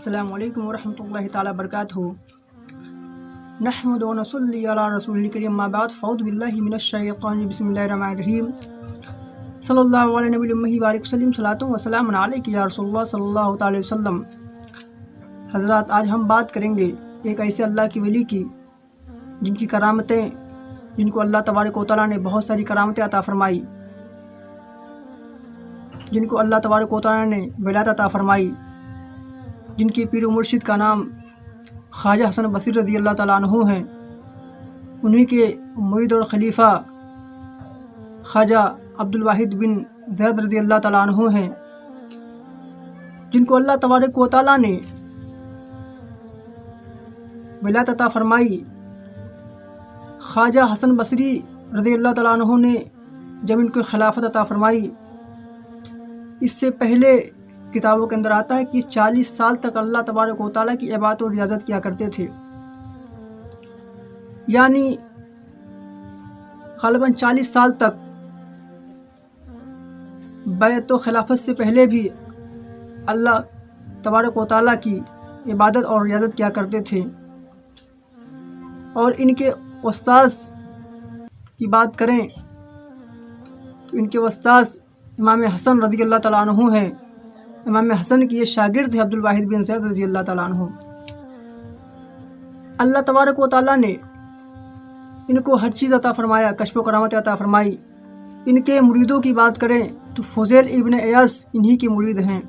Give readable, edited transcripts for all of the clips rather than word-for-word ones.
السلام علیکم ورحمۃ اللہ تعالیٰ وبرکاتہ۔ نحمد و نصلی علی رسول الکریم، اما بعد، فاعوذ باللہ من الشیطان الرجیم، بسم اللہ الرحمن الرحیم۔ صلی اللہ علیہ نبی الامی وآلہ وسلم، صلاۃ و سلام علیک یا رسول اللہ صلی اللہ تعالی وسلم۔ حضرات، آج ہم بات کریں گے ایک ایسے اللہ کی ولی کی جن کی کرامتیں، جن کو اللہ تبارک و تعالیٰ نے بہت ساری کرامتیں عطا فرمائی، جن کو اللہ تبارک و تعالیٰ نے ولایت عطا فرمائی، جن کے پیر و مرشد کا نام خواجہ حسن بصری رضی اللہ تعالیٰ عنہ ہیں۔ انہی کے مرید اور خلیفہ خواجہ عبدالواحد بن زید رضی اللہ تعالیٰ عنہ ہیں، جن کو اللہ تبارک و تعالیٰ نے ولایت عطا فرمائی۔ خواجہ حسن بصری رضی اللہ تعالیٰ عنہ نے جب ان کو خلافت عطا فرمائی، اس سے پہلے کتابوں کے اندر آتا ہے کہ 40 سال تک اللہ تبارک و تعالیٰ کی عبادت و ریاضت کیا کرتے تھے، یعنی غالباً 40 سال تک بیعت و خلافت سے پہلے بھی اللہ تبارک و تعالیٰ کی عبادت اور ریاضت کیا کرتے تھے۔ اور ان کے استاذ کی بات کریں تو ان کے استاذ امام حسن رضی اللہ تعالیٰ عنہ ہیں۔ امام حسن کی یہ شاگرد ہے عبدالواحد بن زید رضی اللہ تعالیٰ عنہ۔ اللہ تبارک و تعالیٰ نے ان کو ہر چیز عطا فرمایا، کشف و کرامت عطا فرمائی۔ ان کے مریدوں کی بات کریں تو فضیل ابن ایاز انہی کے مرید ہیں۔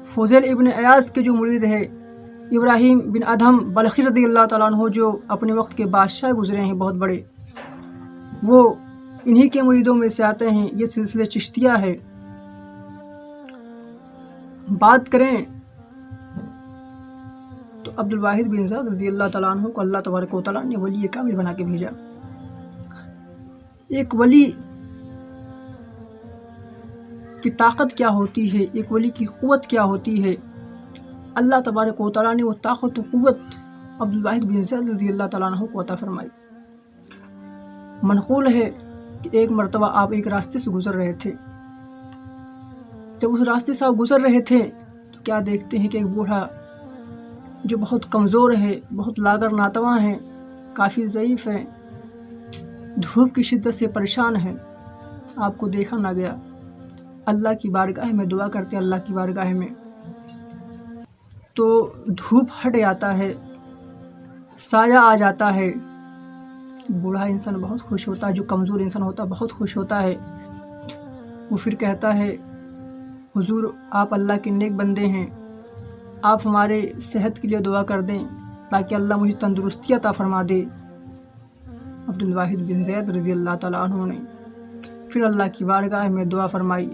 فضیل ابن ایاز کے جو مرید ہے ابراہیم بن ادھم بلخی رضی اللہ تعالیٰ عنہ، جو اپنے وقت کے بادشاہ گزرے ہیں بہت بڑے، وہ انہی کے مریدوں میں سے آتے ہیں۔ یہ سلسلہ چشتیہ ہے۔ بات کریں تو عبدالواحد بن زید رضی اللہ تعالیٰ عنہ کو اللہ تبارک و تعالیٰ نے ولی کامل بنا کے بھیجا۔ ایک ولی کی طاقت کیا ہوتی ہے، ایک ولی کی قوت کیا ہوتی ہے، اللہ تبارک و تعالیٰ نے وہ طاقت و قوت عبدالواحد بن زید رضی اللہ تعالیٰ عنہ کو عطا فرمائی۔ منقول ہے کہ ایک مرتبہ آپ ایک راستے سے گزر رہے تھے۔ جب اس راستے سے آپ گزر رہے تھے تو کیا دیکھتے ہیں کہ ایک بوڑھا جو بہت کمزور ہے، بہت لاغر ناتواں ہے، کافی ضعیف ہے، دھوپ کی شدت سے پریشان ہے۔ آپ کو دیکھا نہ گیا۔ اللہ کی بارگاہ میں دعا کرتے، اللہ کی بارگاہ میں تو دھوپ ہٹ جاتا ہے، سایہ آ جاتا ہے۔ بوڑھا انسان بہت خوش ہوتا ہے، جو کمزور انسان ہوتا ہے بہت خوش ہوتا ہے۔ وہ پھر کہتا ہے، حضور آپ اللہ کے نیک بندے ہیں، آپ ہمارے صحت کے لیے دعا کر دیں تاکہ اللہ مجھے تندرستی عطا فرما دے۔ عبدالواحد بن زید رضی اللہ تعالیٰ عنہ نے پھر اللہ کی بارگاہ میں دعا فرمائی۔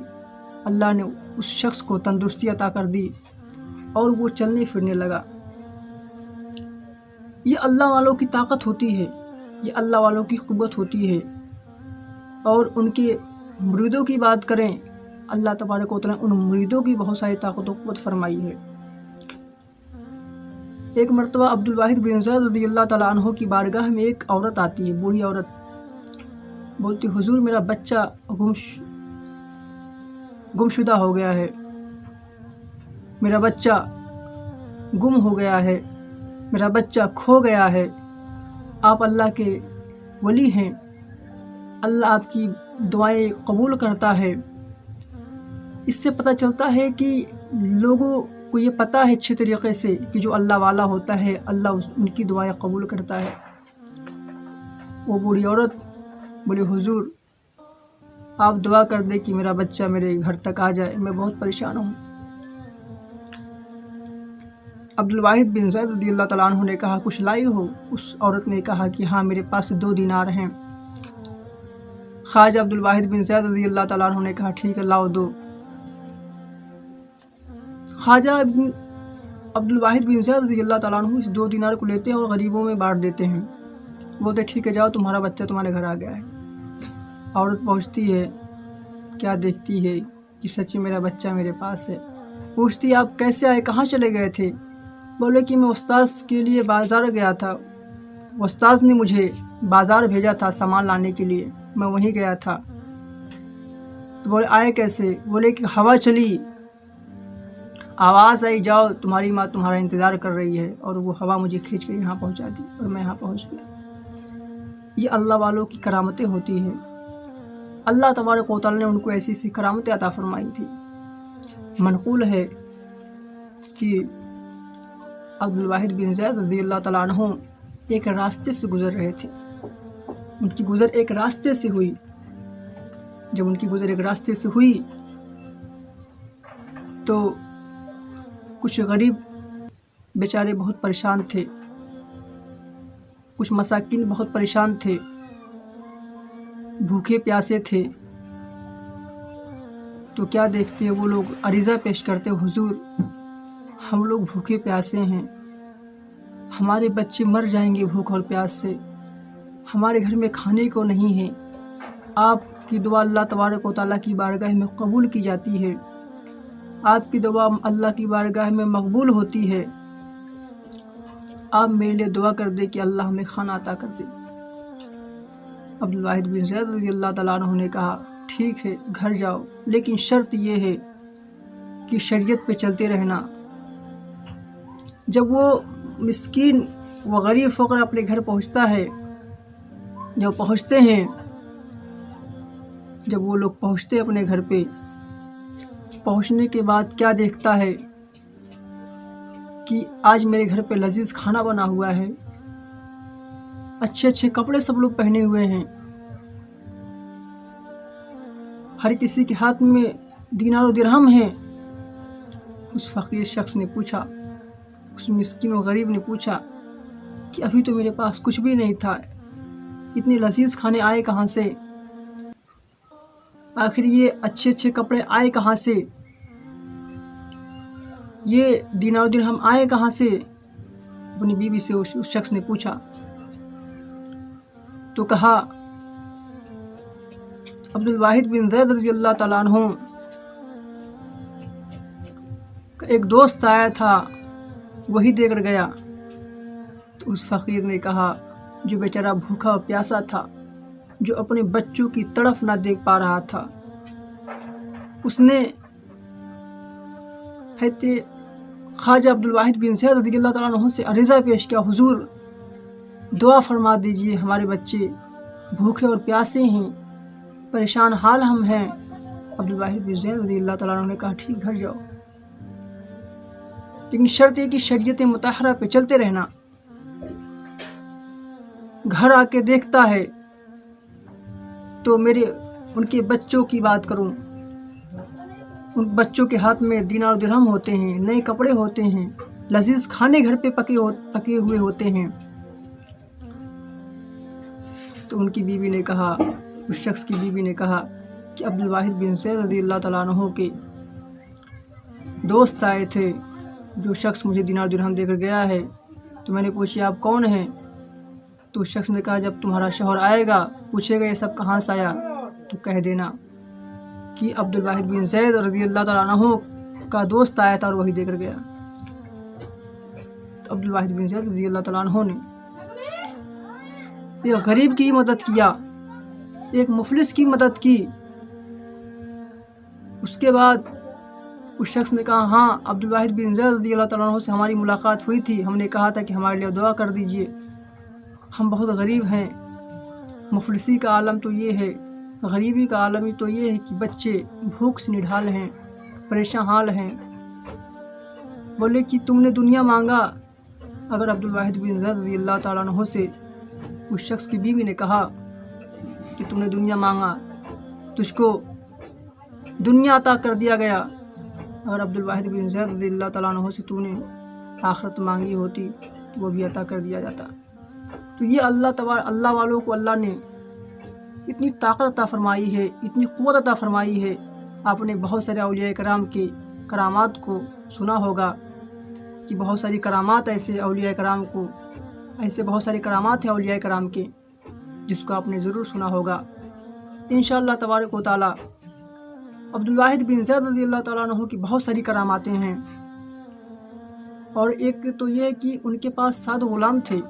اللہ نے اس شخص کو تندرستی عطا کر دی اور وہ چلنے پھرنے لگا۔ یہ اللہ والوں کی طاقت ہوتی ہے، یہ اللہ والوں کی قوت ہوتی ہے۔ اور ان کے مریدوں کی بات کریں، اللہ تبارک و تعالیٰ نے ان مریدوں کی بہت ساری طاقت و قوت فرمائی ہے۔ ایک مرتبہ عبدالواحد بن زید رضی اللہ تعالیٰ عنہ کی بارگاہ میں ایک عورت آتی ہے، بوڑھی عورت، بولتی حضور میرا بچہ گم شدہ ہو گیا ہے، میرا بچہ گم ہو گیا ہے، میرا بچہ کھو گیا ہے۔ آپ اللہ کے ولی ہیں، اللہ آپ کی دعائیں قبول کرتا ہے۔ اس سے پتہ چلتا ہے کہ لوگوں کو یہ پتہ ہے اچھے طریقے سے کہ جو اللہ والا ہوتا ہے اللہ ان کی دعائیں قبول کرتا ہے۔ وہ بوڑھی عورت بولی حضور آپ دعا کر دیں کہ میرا بچہ میرے گھر تک آ جائے، میں بہت پریشان ہوں۔ عبدالواحد بن زید رضی اللہ تعالیٰ عنہ نے کہا کچھ لائی ہو؟ اس عورت نے کہا کہ ہاں میرے پاس 2 دینار ہیں۔ خواجہ عبدالواحد بن زید رضی اللہ تعالیٰ عنہ نے کہا ٹھیک ہے لاؤ دو۔ خواجہ عبدالواحد بن زید رضی اللہ تعالیٰ عنہ اس 2 دینار کو لیتے ہیں اور غریبوں میں بانٹ دیتے ہیں۔ بولتے ٹھیک ہے جاؤ، تمہارا بچہ تمہارے گھر آ گیا ہے۔ عورت پہنچتی ہے، کیا دیکھتی ہے کہ سچی میرا بچہ میرے پاس ہے۔ پوچھتی ہے آپ کیسے آئے، کہاں چلے گئے تھے؟ بولے کہ میں استاذ کے لیے بازار گیا تھا، استاذ نے مجھے بازار بھیجا تھا سامان لانے کے لیے، میں وہیں گیا تھا۔ تو بولے آئے کیسے؟ بولے کہ ہوا چلی، آواز آئی جاؤ تمہاری ماں تمہارا انتظار کر رہی ہے، اور وہ ہوا مجھے کھینچ کر یہاں پہنچا دی اور میں یہاں پہنچ گیا۔ یہ اللہ والوں کی کرامتیں ہوتی ہیں۔ اللہ تبارک و تعالیٰ نے ان کو ایسی ایسی کرامتیں عطا فرمائی تھی۔ منقول ہے کہ عبدالواحد بن زید رضی اللہ تعالیٰ عنہ ایک راستے سے گزر رہے تھے۔ ان کی گزر ایک راستے سے ہوئی۔ جب ان کی گزر ایک راستے سے ہوئی تو کچھ غریب بیچارے بہت پریشان تھے، کچھ مساکین بہت پریشان تھے، بھوکے پیاسے تھے۔ تو کیا دیکھتے وہ لوگ عریضہ پیش کرتے، حضور ہم لوگ بھوکے پیاسے ہیں، ہمارے بچے مر جائیں گے بھوک اور پیاس سے، ہمارے گھر میں کھانے کو نہیں ہے، آپ کی دعا اللہ تبارک و تعالیٰ کی بارگاہ میں قبول کی جاتی ہے، آپ کی دعا اللہ کی بارگاہ میں مقبول ہوتی ہے، آپ میرے لیے دعا کر دے کہ اللہ ہمیں کھانا عطا کر دے۔ عبدالواحد بن زید رضی اللہ تعالیٰ عنہ نے کہا ٹھیک ہے گھر جاؤ، لیکن شرط یہ ہے کہ شریعت پہ چلتے رہنا۔ جب وہ مسکین و غریب فقر اپنے گھر پہنچتا ہے، جب پہنچتے ہیں، جب وہ لوگ پہنچتے اپنے گھر پہ، پہنچنے کے بعد کیا دیکھتا ہے کہ آج میرے گھر پہ لذیذ کھانا بنا ہوا ہے، اچھے اچھے کپڑے سب لوگ پہنے ہوئے ہیں، ہر کسی کے ہاتھ میں دینار و درہم ہیں۔ اس فقیر شخص نے پوچھا، اس مسکین و غریب نے پوچھا کہ ابھی تو میرے پاس کچھ بھی نہیں تھا، اتنے لذیذ کھانے آئے کہاں سے؟ آخر یہ اچھے اچھے کپڑے آئے کہاں سے؟ یہ دینار و درہم آئے کہاں سے؟ اپنی بیوی سے اس شخص نے پوچھا تو کہا عبدالواحد بن زید رضی اللہ تعالیٰ عنہ کا ایک دوست آیا تھا، وہی دے کر گیا۔ تو اس فقیر نے کہا جو بیچارہ بھوکا و پیاسا تھا، جو اپنے بچوں کی تڑف نہ دیکھ پا رہا تھا، اس نے خواجہ عبدالواحد بن زید رضی اللہ تعالیٰ عنہ سے عریضہ پیش کیا، حضور دعا فرما دیجئے، ہمارے بچے بھوکے اور پیاسے ہیں، پریشان حال ہم ہیں۔ عبدالواحد بن زید رضی اللہ تعالیٰ عنہ نے کہا ٹھیک گھر جاؤ، لیکن شرط ہے کہ شریعت مطہرہ پہ چلتے رہنا۔ گھر آ کے دیکھتا ہے تو ان کے بچوں کی بات کروں، ان بچوں کے ہاتھ میں دینار و درہم ہوتے ہیں، نئے کپڑے ہوتے ہیں، لذیذ کھانے گھر پہ پکے ہوئے ہوتے ہیں۔ تو ان کی بیوی نے کہا، اس شخص کی بیوی نے کہا کہ عبدالواحد بن زید رضی اللہ تعالیٰ عنہ کے دوست آئے تھے، جو شخص مجھے دینار درہم دے کر گیا ہے۔ تو میں نے پوچھا آپ کون ہیں؟ تو اس شخص نے کہا جب تمہارا شوہر آئے گا پوچھے گا یہ سب کہاں سے آیا تو کہہ دینا کہ عبدالواحد بن زید رضی اللہ تعالیٰ عنہ کا دوست آیا تھا اور وہی دے کر گیا۔ تو عبدالواحد بن زید رضی اللہ تعالیٰ عنہ نے ایک غریب کی مدد کیا، ایک مفلس کی مدد کی۔ اس کے بعد اس شخص نے کہا ہاں عبدالواحد بن زید رضی اللہ تعالیٰ عنہ سے ہماری ملاقات ہوئی تھی، ہم نے کہا تھا کہ ہمارے لیے دعا کر دیجئے، ہم بہت غریب ہیں۔ مفلسی کا عالم تو یہ ہے، غریبی کا عالم تو یہ ہے کہ بچے بھوک سے نڈھال ہیں، پریشان حال ہیں۔ بولے کہ تم نے دنیا مانگا؟ اگر عبدالواحد بن زید رضی اللہ تعالیٰ عنہ سے اس شخص کی بیوی نے کہا کہ تم نے دنیا مانگا، تجھ کو دنیا عطا کر دیا گیا، اگر عبدالواحد بن زید رضی اللہ تعالیٰ عنہ سے تو نے آخرت مانگی ہوتی تو وہ بھی عطا کر دیا جاتا۔ تو یہ اللہ والوں کو اللہ نے اتنی طاقت عطا فرمائی ہے، اتنی قوت عطا فرمائی ہے۔ آپ نے بہت سارے اولیاء کرام کی کرامات کو سنا ہوگا کہ بہت ساری کرامات ایسے اولیاء کرام کو، ایسے بہت سارے کرامات ہیں اولیاء کرام کے جس کو آپ نے ضرور سنا ہوگا۔ انشاءاللہ تبارک و تعالی عبدالواحد بن زید رضی اللہ تعالیٰ عنہ کی بہت ساری کراماتیں ہیں، اور ایک تو یہ کہ ان کے پاس 7 غلام تھے۔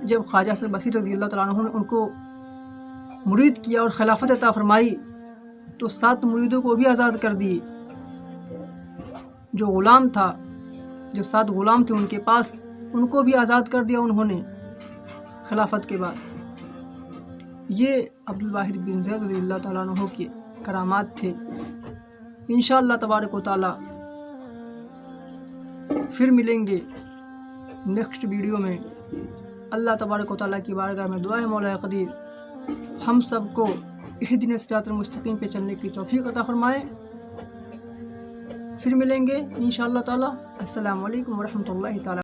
جب خواجہ سے بصیر رضی اللہ تعالیٰ عنہ نے ان کو مرید کیا اور خلافت عطا فرمائی تو 7 مریدوں کو بھی آزاد کر دیے، جو غلام تھا، جو 7 غلام تھے ان کے پاس، ان کو بھی آزاد کر دیا انہوں نے خلافت کے بعد۔ یہ عبدالواحد بن زید رضی اللہ تعالیٰ عنہ کے کرامات تھے۔ انشاءاللہ تبارک و تعالیٰ پھر ملیں گے نیکسٹ ویڈیو میں۔ اللہ تبارک و تعالیٰ کی بارگاہ میں دعا ہے مولا قدیر ہم سب کو اہدنا الصراط المستقیم پہ چلنے کی توفیق عطا فرمائے۔ پھر ملیں گے انشاءاللہ تعالیٰ۔ السلام علیکم ورحمۃ اللہ تعالیٰ۔